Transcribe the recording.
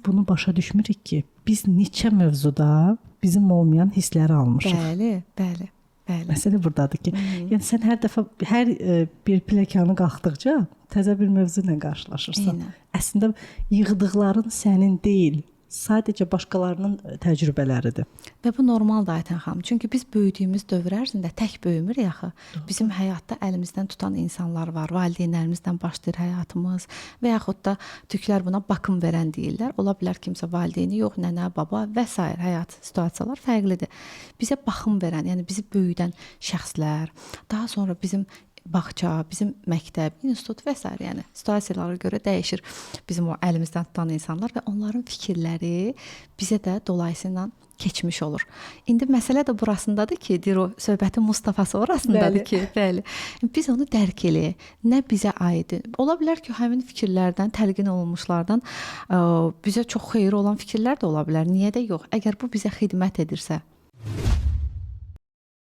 bunu başa düşmürük ki, biz neçə mövzuda bizim olmayan hissləri almışıq. Bəli. Məsələ burdadır ki, yəni sən hər dəfə bir pilləkəni qalxdıqca təzə bir mövzu ilə qarşılaşırsan. Eynən. Əslində yığdıqların sənin deyil, sadəcə başqalarının təcrübələridir. Və bu normaldır Aytən xanım. Çünki biz böyüdüyümüz dövr ərzində tək böyümürük axı. Bizim həyatda əlimizdən tutan insanlar var. Valideynlərimizdən başlayır həyatımız və yaxud da türklər buna baxım verən deyirlər. Ola bilər kimsə valideyni yox, nənə, baba və s. həyat situasiyalar fərqlidir. Bizə baxım verən, yəni bizi böyüdən şəxslər, daha sonra bizim bağça, bizim məktəb, institut və s. yəni situasiyalara görə dəyişir bizim o əlimizdən tutan insanlar və onların fikirləri bizə də dolayısıyla keçmiş olur. İndi məsələ də burasındadır ki, deyir o söhbətin Mustafası orasındadır ki, bəli. Biz onu dərk eləyək. Nə bizə aiddir. Ola bilər ki, həmin fikirlərdən, təlqin olunmuşlardan bizə çox xeyri olan fikirlər də ola bilər. Niyə də yox? Əgər bu bizə xidmət edirsə,